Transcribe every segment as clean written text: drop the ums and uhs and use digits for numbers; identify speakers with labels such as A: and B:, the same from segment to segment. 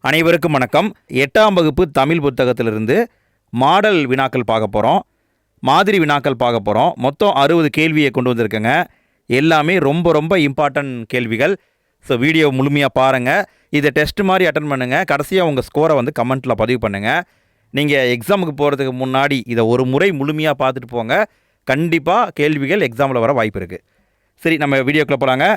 A: அனைவருக்கும் வணக்கம். 8ஆம் வகுப்பு தமிழ் புத்தகத்திலிருந்து மாடல் வினாக்கள் பார்க்க போகிறோம், மாதிரி வினாக்கள் பார்க்க போகிறோம். மொத்தம் 60 கேள்வியை கொண்டு வந்திருக்கேங்க. எல்லாமே ரொம்ப ரொம்ப இம்பார்ட்டன்ட் கேள்விகள். ஸோ வீடியோ முழுமையாக பாருங்கள். இதை டெஸ்ட் மாதிரி அட்டன் பண்ணுங்கள். கடைசியாக உங்கள் ஸ்கோரை வந்து கமெண்ட்டில் பதிவு பண்ணுங்கள். நீங்கள் எக்ஸாமுக்கு போகிறதுக்கு முன்னாடி இதை ஒரு முறை முழுமையாக பார்த்துட்டு போங்க. கண்டிப்பாக கேள்விகள் எக்ஸாமில் வர வாய்ப்பு இருக்குது. சரி, நம்ம வீடியோக்குள்ளே போகலாங்க.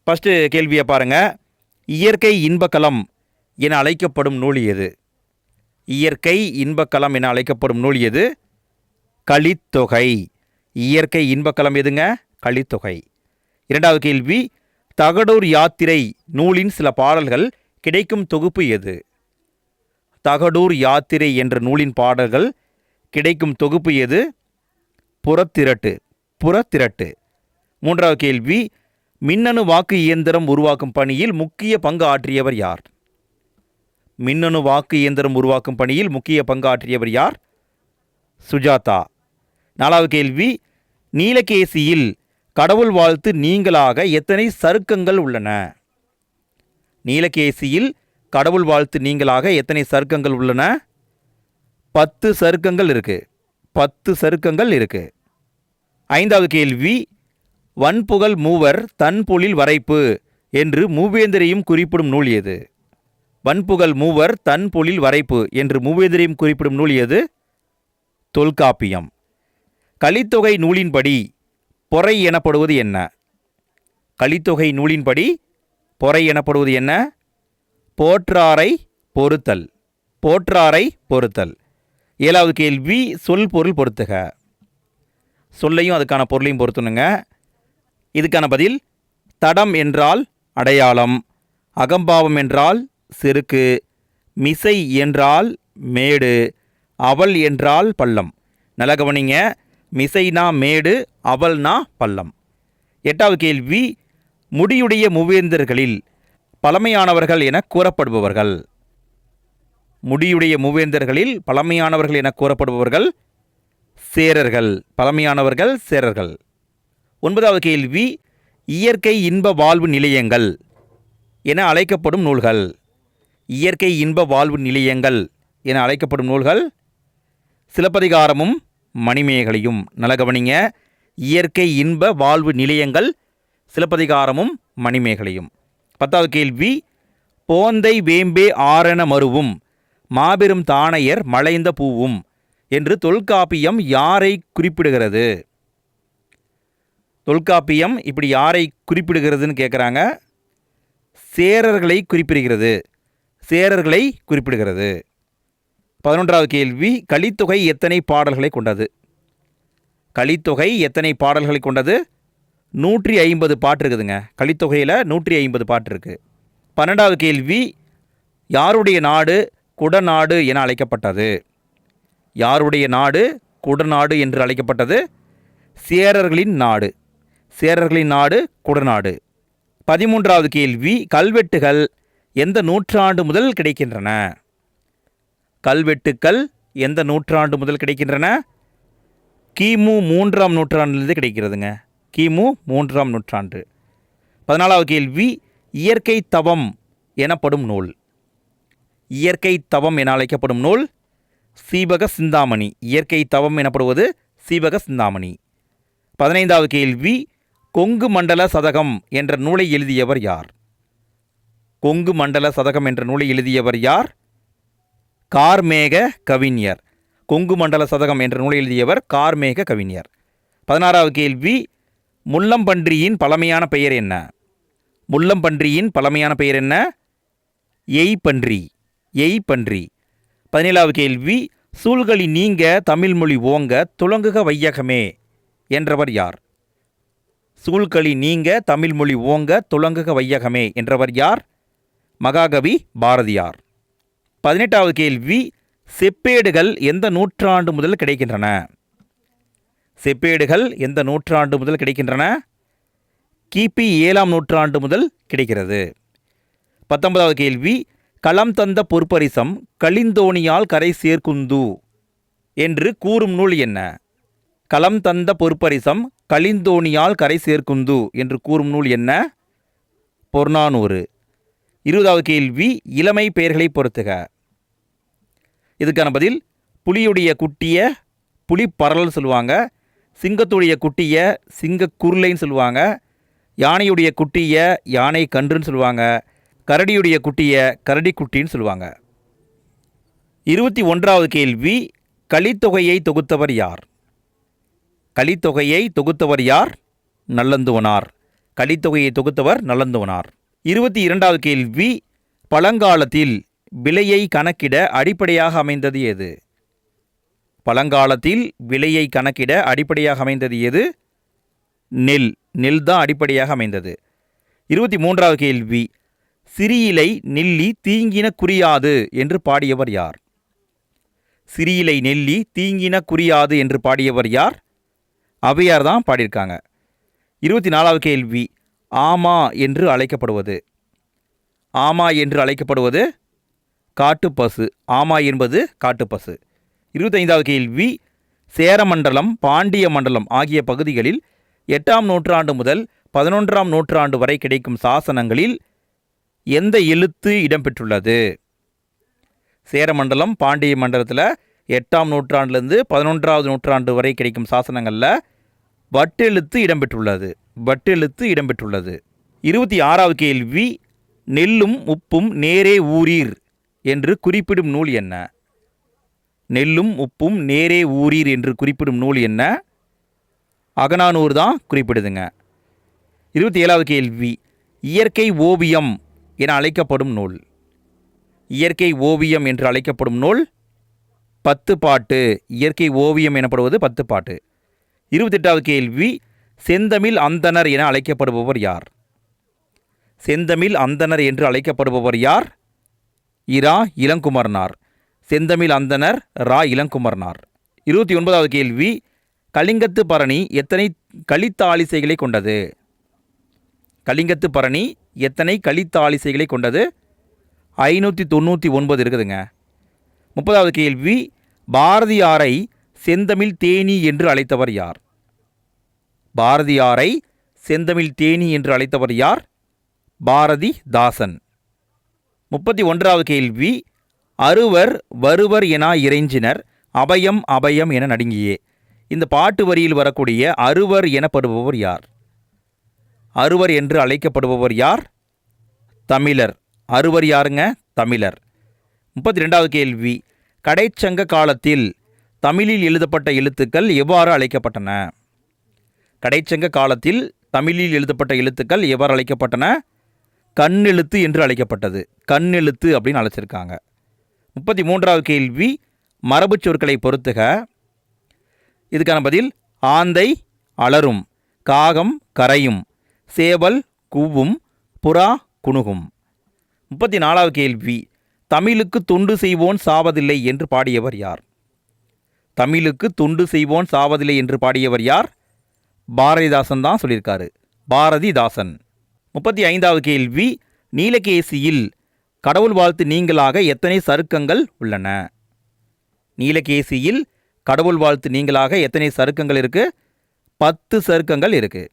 A: ஃபஸ்ட்டு கேள்வியை பாருங்கள். இயற்கை இன்பக்களம் என அழைக்கப்படும் நூல் எது? இயற்கை இன்பக்களம் என அழைக்கப்படும் நூல் எது? கலித்தொகை. இயற்கை இன்பக்களம் எதுங்க? கலித்தொகை. இரண்டாவது கேள்வி, தகடூர் யாத்திரை நூலின் சில பாடல்கள் கிடைக்கும் தொகுப்பு எது? தகடூர் யாத்திரை என்ற நூலின் பாடல்கள் கிடைக்கும் தொகுப்பு எது? புறத்திரட்டு. புறத்திரட்டு. மூன்றாவது கேள்வி, மின்னணு வாக்கு இயந்திரம் உருவாக்கும் பணியில் முக்கிய பங்கு ஆற்றியவர் யார்? மின்னணு வாக்கு இயந்திரம் உருவாக்கும் பணியில் முக்கிய பங்கு ஆற்றியவர் யார்? சுஜாதா. நாலாவது கேள்வி, நீலகேசியில் கடவுள் வாழ்த்து நீங்களாக எத்தனை சருக்கங்கள் உள்ளன? நீலகேசியில் கடவுள் வாழ்த்து நீங்களாக எத்தனை சருக்கங்கள் உள்ளன? 10 சருக்கங்கள் இருக்கு. 10 சருக்கங்கள் இருக்கு. ஐந்தாவது கேள்வி, வன்புகழ் மூவர் தன்பொழில் வரைப்பு என்று மூவேந்தரையும் குறிப்பிடும் நூல் எது? வன்புகழ் மூவர் தன்பொழில் வரைப்பு என்று மூவேந்தரையும் குறிப்பிடும் நூல் எது? தொல்காப்பியம். கலித்தொகை நூலின்படி பொறை எனப்படுவது என்ன? கலித்தொகை நூலின்படி பொறை எனப்படுவது என்ன? போற்றாரை பொறுத்தல். போற்றாரை பொறுத்தல். ஏழாவது கேள்வி, சொல் பொருள் பொறுத்துக. சொல்லையும் அதுக்கான பொருளையும் பொறுத்தணுங்க. இதுக்கான பதில், தடம் என்றால் அடையாளம், அகம்பாவம் என்றால் செருக்கு, மிசை என்றால் மேடு, அவல் என்றால் பள்ளம். நல்ல கவனிங்க, மிசைனா மேடு, அவல்னா பள்ளம். எட்டாவது கேள்வி, முடியுடைய மூவேந்தர்களில் பழமையானவர்கள் என கூறப்படுபவர்கள். முடியுடைய மூவேந்தர்களில் பழமையானவர்கள் என கூறப்படுபவர்கள் சேரர்கள். பழமையானவர்கள் சேரர்கள். ஒன்பதாவது கேள்வி, இயற்கை இன்ப வாழ்வு நிலையங்கள் என அழைக்கப்படும் நூல்கள். இயற்கை இன்ப வாழ்வு நிலையங்கள் என அழைக்கப்படும் நூல்கள் சிலப்பதிகாரமும் மணிமேகலையும். நல்ல கவனிங்க, இயற்கை இன்ப வாழ்வு நிலையங்கள் சிலப்பதிகாரமும் மணிமேகலையும். பத்தாவது கேள்வி, போந்தை வேம்பே ஆரண மருவும் மாபெரும் தானையர் மலைந்த பூவும் என்று தொல்காப்பியம் யாரை குறிப்பிடுகிறது? தொல்காப்பியம் இப்படி யாரை குறிப்பிடுகிறதுன்னு கேட்குறாங்க. சேரர்களை குறிப்பிடுகிறது. சேரர்களை குறிப்பிடுகிறது. 11வது கேள்வி, கலித்தொகை எத்தனை பாடல்களை கொண்டது? கலித்தொகை எத்தனை பாடல்களை கொண்டது? 150 பாட்டு இருக்குதுங்க. கலித்தொகையில் 150 பாட்டு இருக்குது. 12வது கேள்வி, யாருடைய நாடு குடநாடு என அழைக்கப்பட்டது? யாருடைய நாடு குடநாடு என்று அழைக்கப்பட்டது? சேரர்களின் நாடு. சேரர்களின் நாடு குடநாடு. 13வது கேள்வி, கல்வெட்டுகள் எந்த நூற்றாண்டு முதல் கிடைக்கின்றன? கல்வெட்டுக்கள் எந்த நூற்றாண்டு முதல் கிடைக்கின்றன? கிமு 3ஆம் நூற்றாண்டிலிருந்து கிடைக்கிறதுங்க. கிமு 3ஆம் நூற்றாண்டு. 14வது கேள்வி, இயற்கை தவம் எனப்படும் நூல். இயற்கை தவம் என அழைக்கப்படும் நூல் சீவக சிந்தாமணி. இயற்கை தவம் எனப்படுவது சீவக சிந்தாமணி. 15வது கேள்வி, கொங்கு மண்டல சதகம் என்ற நூலை எழுதியவர் யார்? கொங்கு மண்டல சதகம் என்ற நூலை எழுதியவர் யார்? கார்மேக கவிஞர். கொங்கு மண்டல சதகம் என்ற நூலை எழுதியவர் கார்மேக கவிஞர். 16வது கேள்வி, முள்ளம்பன்றியின் பழமையான பெயர் என்ன? முள்ளம்பன்றியின் பழமையான பெயர் என்ன? எய்பன்றி. எய்பன்றி. 17வது கேள்வி, சூழ்களி நீங்க தமிழ்மொழி ஓங்க துலங்குக வையகமே என்றவர் யார்? சூழ்களி நீங்க தமிழ்மொழி ஓங்க துலங்குக வையகமே என்றவர் யார்? மகாகவி பாரதியார். 18வது கேள்வி, செப்பேடுகள் எந்த நூற்றாண்டு முதல் கிடைக்கின்றன? செப்பேடுகள் எந்த நூற்றாண்டு முதல் கிடைக்கின்றன? கிபி 7ஆம் நூற்றாண்டு முதல் கிடைக்கிறது. 19வது கேள்வி, களம் தந்த பொற்பரிசம் களிந்தோணியால் கரை சேர்க்குந்து என்று கூறும் நூல் என்ன? களம் தந்த பொற்பரிசம் களிந்தோணியால் கரை சேர்க்குந்து என்று கூறும் நூல் என்ன? புறநானூறு. 20வது கேள்வி இளமை பெயர்களை பொறுத்துக. இதுக்கான பதில் புலியுடைய குட்டிய புலிப்பரல்னு சொல்லுவாங்க, சிங்கத்துடைய குட்டிய சிங்கக்குருளைன்னு சொல்லுவாங்க, யானையுடைய குட்டிய யானை கன்றுன்னு சொல்லுவாங்க, கரடியுடைய குட்டிய கரடி குட்டின்னு சொல்லுவாங்க. 21வது கேள்வி கலித்தொகையை தொகுத்தவர் யார்? கலித்தொகையை தொகுத்தவர் யார்? நல்லந்துவனார். கலித்தொகையை தொகுத்தவர் நல்லந்துவனார். 22வது கேள்வி பழங்காலத்தில் விலையை கணக்கிட அடிப்படையாக அமைந்தது எது? பழங்காலத்தில் விலையை கணக்கிட அடிப்படையாக அமைந்தது எது? நெல். நெல் தான் அடிப்படையாக அமைந்தது. 23வது கேள்வி சிறியிலை நெல்லி தீங்கின குறியாது என்று பாடியவர் யார்? சிறியிலை நெல்லி தீங்கின குறியாது என்று பாடியவர் யார்? ஔவையார் தான் பாடியிருக்காங்க. 24வது கேள்வி ஆமா என்று அழைக்கப்படுவது. ஆமா என்று அழைக்கப்படுவது காட்டுப்பசு. ஆமா என்பது காட்டுப்பசு. 25வது கேள்வி சேரமண்டலம் பாண்டிய மண்டலம் ஆகிய பகுதிகளில் 8ஆம் நூற்றாண்டு முதல் 11ஆம் நூற்றாண்டு வரை கிடைக்கும் சாசனங்களில் எந்த எழுத்து இடம்பெற்றுள்ளது? சேரமண்டலம் பாண்டிய மண்டலத்தில் 8ஆம் நூற்றாண்டுலேருந்து 11ஆவது நூற்றாண்டு வரை கிடைக்கும் சாசனங்களில் வட்டெழுத்து இடம்பெற்றுள்ளது. வட்டெழுத்து இடம்பெற்றுள்ளது. 26வது கேள்வி நெல்லும் உப்பும் நேரே ஊரீர் என்று குறிப்பிடும் நூல் என்ன? நெல்லும் உப்பும் நேரே ஊரீர் என்று குறிப்பிடும் நூல் என்ன? அகநானூறு தான் குறிப்பிடுதுங்க. 27வது கேள்வி இயற்கை ஓவியம் என அழைக்கப்படும் நூல். இயற்கை ஓவியம் என்று அழைக்கப்படும் நூல் பத்துப்பாட்டு. இயற்கை ஓவியம் எனப்படுவது பத்துப்பாட்டு. 28வது கேள்வி செந்தமிழ் அந்தணர் என அழைக்கப்படுபவர் யார்? செந்தமிழ் அந்தணர் என்று அழைக்கப்படுபவர் யார்? இரா இளங்குமரனார். செந்தமிழ் அந்தணர் ரா இளங்குமரனார். 29வது கேள்வி கலிங்கத்து பரணி எத்தனை கலித்தாளிசைகளை கொண்டது? கலிங்கத்து பரணி எத்தனை கலித்தாளிசைகளை கொண்டது? 599 இருக்குதுங்க. 30வது கேள்வி பாரதியாரை செந்தமிழ் தேனி என்று அழைத்தவர் யார்? பாரதியாரை செந்தமிழ் தேனி என்று அழைத்தவர் யார்? பாரதிதாசன். 31வது கேள்வி அறுவர் வருவர் என இறைஞ்சினர் அபயம் அபயம் என நடுங்கியே. இந்த பாட்டு வரியில் வரக்கூடிய அறுவர் எனப்படுபவர் யார்? அறுவர் என்று அழைக்கப்படுபவர் யார்? தமிழர். அறுவர் யாருங்க? தமிழர். 32வது கேள்வி கடைச்சங்க காலத்தில் தமிழில் எழுதப்பட்ட எழுத்துக்கள் எவ்வாறு அழைக்கப்பட்டன? கடைச்சங்க காலத்தில் தமிழில் எழுதப்பட்ட எழுத்துக்கள் எவ்வாறு அழைக்கப்பட்டன? கண்ணெழுத்து என்று அழைக்கப்பட்டது. கண்ணெழுத்து அப்படின்னு அழைச்சிருக்காங்க. 33வது கேள்வி மரபு சொற்களை பொறுத்துக. இதுக்கான பதில் ஆந்தை அலரும், காகம் கரையும், சேவல் கூவும், புறா குணுகும். 34வது கேள்வி தமிழுக்கு தொண்டு செய்வோன் சாவதில்லை என்று பாடியவர் யார்? தமிழுக்கு தொண்டு செய்வோன் சாவதில்லை என்று பாடியவர் யார்? பாரதிதாசன் தான் சொல்லியிருக்காரு. பாரதிதாசன். 35வது கேள்வி நீலகேசியில் கடவுள் வாழ்த்து நீங்களாக எத்தனை சருக்கங்கள் உள்ளன? நீலகேசியில் கடவுள் வாழ்த்து நீங்களாக எத்தனை சருக்கங்கள் இருக்கு? 10 சருக்கங்கள் இருக்கு.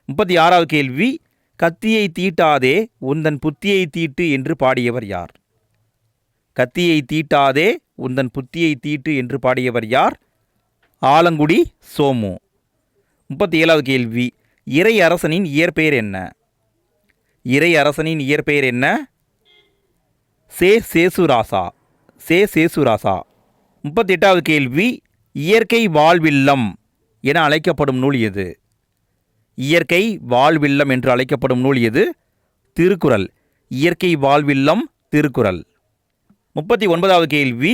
A: 36வது கேள்வி கத்தியை தீட்டாதே உந்தன் புத்தியை தீட்டு என்று பாடியவர் யார்? கத்தியை தீட்டாதே உந்தன் புத்தியை தீட்டு என்று பாடியவர் யார்? ஆலங்குடி சோமு. 37வது கேள்வி இறை அரசனின் இயற்பெயர் என்ன? இறை அரசனின் இயற்பெயர் என்ன? சேசுராசா. சேசுராசா. 38வது கேள்வி இயற்கை வாழ்வில்லம் என அழைக்கப்படும் நூல் எது? இயற்கை வாழ்வில்லம் என்று அழைக்கப்படும் நூல் எது? திருக்குறள். இயற்கை வாழ்வில்லம் திருக்குறள். 39வது கேள்வி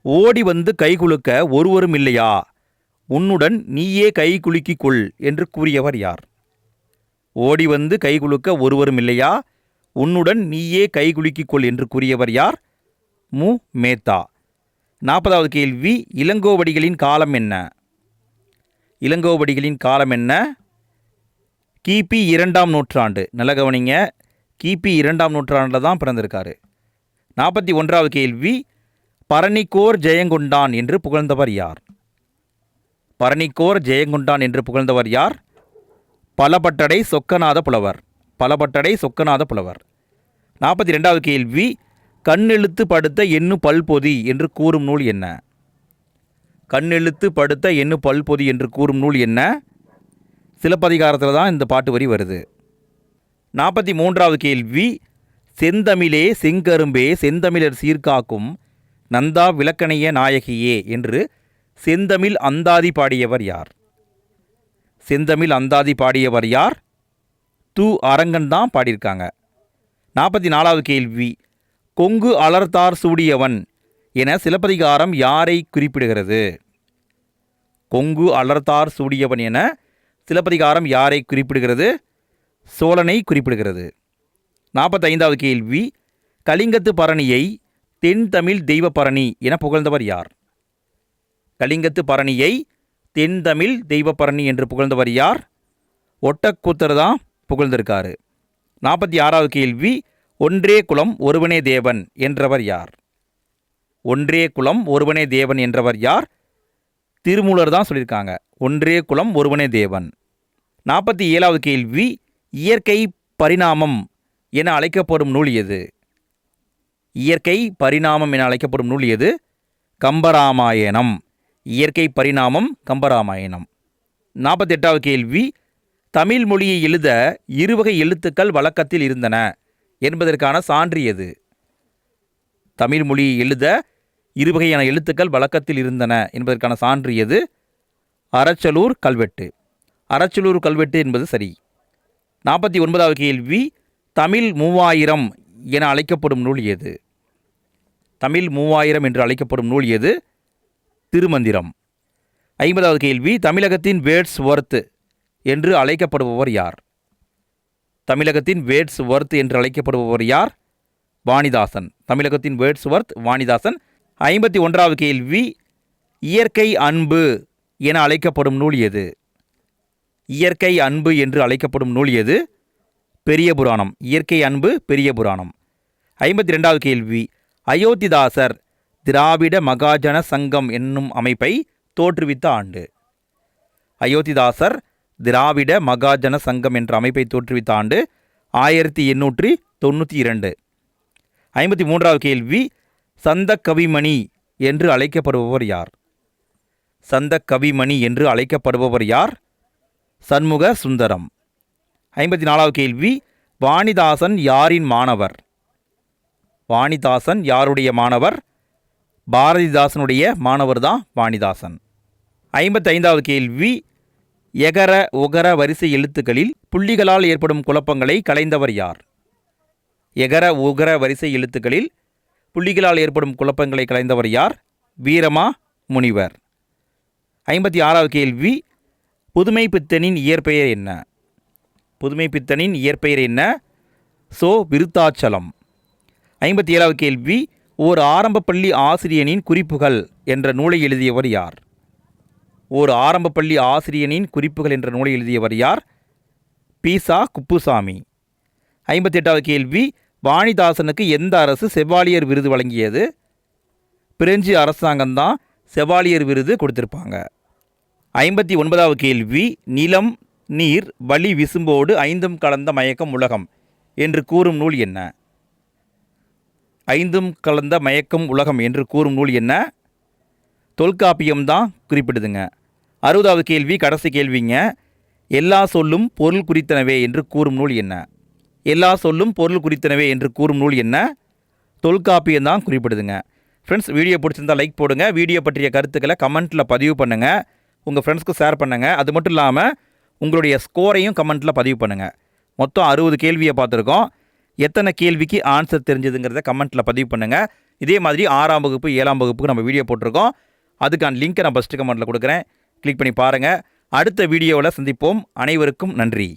A: ஓடி வந்து கைகுலுக்க ஒருவரும் இல்லையா, உன்னுடன் நீயே கை குலுக்கிக் கொள் என்று கூறியவர் யார்? ஓடி வந்து கைகுலுக்க ஒருவரும் இல்லையா, உன்னுடன் நீயே கை குலுக்கிக் கொள் என்று கூறியவர் யார்? மு. மேத்தா. 40வது கேள்வி இளங்கோவடிகளின் காலம் என்ன? இளங்கோவடிகளின் காலம் என்ன? கிபி 2ஆம் நூற்றாண்டு. நல்ல கவனிங்க, கிபி 2ஆம் நூற்றாண்டில் தான் பிறந்திருக்காரு. 41வது கேள்வி பரணிக்கோர் ஜெயங்கொண்டான் என்று புகழ்ந்தவர் யார்? பரணிக்கோர் ஜெயங்கொண்டான் என்று புகழ்ந்தவர் யார்? பலபட்டடை சொக்கநாத புலவர். பலபட்டடை சொக்கநாத புலவர். 42வது கேள்வி, கண்ணெழுத்து படுத்த எண்ணு பல்பொதி என்று கூறும் நூல் என்ன? கண்ணெழுத்து படுத்த எண்ணு பல்பொதி என்று கூறும் நூல் என்ன? சிலப்பதிகாரத்தில் தான் இந்த பாட்டு வரி வருது. 43வது கேள்வி, செந்தமிழே செங்கரும்பே செந்தமிழர் சீர்காக்கும் நந்தா விளக்கணைய நாயகியே என்று செந்தமிழ் அந்தாதி பாடியவர் யார்? செந்தமிழ் அந்தாதி பாடியவர் யார்? து. அரங்கன் தான் பாடியிருக்காங்க. 44வது கேள்வி, கொங்கு அலர்த்தார் சூடியவன் என சிலப்பதிகாரம் யாரை குறிப்பிடுகிறது? கொங்கு அலர்த்தார் சூடியவன் என சிலப்பதிகாரம் யாரை குறிப்பிடுகிறது? சோழனை குறிப்பிடுகிறது. 45வது கேள்வி, கலிங்கத்து பரணியை தென் தமிழ் தெய்வப்பரணி என புகழ்ந்தவர் யார்? கலிங்கத்து பரணியை தென் தமிழ் தெய்வப்பரணி என்று புகழ்ந்தவர் யார்? ஒட்டக்கூத்தர் தான் புகழ்ந்திருக்காரு. 46வது கேள்வி, ஒன்றே குலம் ஒருவனே தேவன் என்றவர் யார்? ஒன்றே குலம் ஒருவனே தேவன் என்றவர் யார்? திருமூலர் தான் சொல்லியிருக்காங்க. ஒன்றே குலம் ஒருவனே தேவன். 47வது கேள்வி, இயற்கை பரிணாமம் என அழைக்கப்படும் நூல் எது? இயற்கை பரிணாமம் என அழைக்கப்படும் நூல் எது? கம்பராமாயணம். இயற்கை பரிணாமம் கம்பராமாயணம். 48வது கேள்வி, தமிழ் மொழியை எழுத இருவகை எழுத்துக்கள் வழக்கத்தில் இருந்தன என்பதற்கான சான்று எது? தமிழ் மொழியை எழுத இருவகையான எழுத்துக்கள் வழக்கத்தில் இருந்தன என்பதற்கான சான்று எது? அரச்சலூர் கல்வெட்டு. அரச்சலூர் கல்வெட்டு என்பது சரி. 49வது கேள்வி, தமிழ் 3000 என அழைக்கப்படும் நூல் எது? தமிழ் 3000 என்று அழைக்கப்படும் நூல் எது? திருமந்திரம். 50வது கேள்வி, தமிழகத்தின் வேர்ட்ஸ்வொர்த் என்று அழைக்கப்படுபவர் யார்? தமிழகத்தின் வேர்ட்ஸ்வொர்த் என்று அழைக்கப்படுபவர் யார்? வாணிதாசன். தமிழகத்தின் வேர்ட்ஸ்வொர்த் வாணிதாசன். 51வது கேள்வி, இயற்கை அன்பு என அழைக்கப்படும் நூல் எது? இயற்கை அன்பு என்று அழைக்கப்படும் நூல் எது? பெரிய புராணம். இயற்கை அன்பு பெரிய புராணம். 52வது கேள்வி, அயோத்திதாசர் திராவிட மகாஜன சங்கம் என்னும் அமைப்பை தோற்றுவித்த ஆண்டு? அயோத்திதாசர் திராவிட மகாஜன சங்கம் என்ற அமைப்பை தோற்றுவித்த ஆண்டு 1892. 53வது கேள்வி, சந்த கவிமணி என்று அழைக்கப்படுபவர் யார்? சந்த கவிமணி என்று அழைக்கப்படுபவர் யார்? சண்முக சுந்தரம். 54வது கேள்வி, வாணிதாசன் யாரின் மாணவர்? வாணிதாசன் யாருடைய மாணவர்? பாரதிதாசனுடைய மாணவர் தான் வாணிதாசன். 55வது கேள்வி, எகர உகர வரிசை எழுத்துக்களில் புள்ளிகளால் ஏற்படும் குழப்பங்களை களைந்தவர் யார்? எகர உகர வரிசை எழுத்துக்களில் புள்ளிகளால் ஏற்படும் குழப்பங்களை களைந்தவர் யார்? வீரமா முனிவர். 56வது கேள்வி, புதுமை பித்தனின் இயற்பெயர் என்ன? புதுமை பித்தனின் இயற்பெயர் என்ன? சோ விருத்தாச்சலம். 57வது கேள்வி, ஓர் ஆரம்ப பள்ளி ஆசிரியனின் குறிப்புகள் என்ற நூலை எழுதியவர் யார்? ஓர் ஆரம்ப பள்ளி ஆசிரியனின் குறிப்புகள் என்ற நூலை எழுதியவர் யார்? பீசா குப்புசாமி. 58வது கேள்வி, வாணிதாசனுக்கு எந்த அரசு செவாலியர் விருது வழங்கியது? பிரெஞ்சு அரசாங்கம்தான் செவாலியர் விருது கொடுத்திருப்பாங்க. 59வது கேள்வி, நிலம் நீர் வழி விசும்போடு ஐந்தும் கலந்த மயக்கம் உலகம் என்று கூறும் நூல் என்ன? ஐந்தும் கலந்த மயக்கம் உலகம் என்று கூறும் நூல் என்ன? தொல்காப்பியம்தான் குறிப்பிடுதுங்க. 60வது கேள்வி, கடைசி கேள்விங்க. எல்லா சொல்லும் பொருள் குறித்தனவே என்று கூறும் நூல் என்ன? எல்லா சொல்லும் பொருள் குறித்தனவே என்று கூறும் நூல் என்ன? தொல்காப்பியம்தான் குறிப்பிடுதுங்க. ஃப்ரெண்ட்ஸ், வீடியோ பிடிச்சிருந்தால் லைக் போடுங்க. வீடியோ பற்றிய கருத்துக்களை கமெண்ட்டில் பதிவு பண்ணுங்கள். உங்கள் ஃப்ரெண்ட்ஸ்க்கு ஷேர் பண்ணுங்கள். அது மட்டும் இல்லாமல் உங்களுடைய ஸ்கோரையும் கமெண்ட்டில் பதிவு பண்ணுங்கள். மொத்தம் 60 கேள்வியை பார்த்துருக்கோம். எத்தனை கேள்விக்கு ஆன்சர் தெரிஞ்சதுங்கிறத கமெண்ட்டில் பதிவு பண்ணுங்கள். இதே மாதிரி 6ஆம் வகுப்பு 7ஆம் வகுப்புக்கு நம்ம வீடியோ போட்டிருக்கோம். அதுக்கான லிங்க்கை நான் ஃபஸ்ட்டு கமெண்ட்டில் கொடுக்குறேன். கிளிக் பண்ணி பாருங்கள். அடுத்த வீடியோவில் சந்திப்போம். அனைவருக்கும் நன்றி.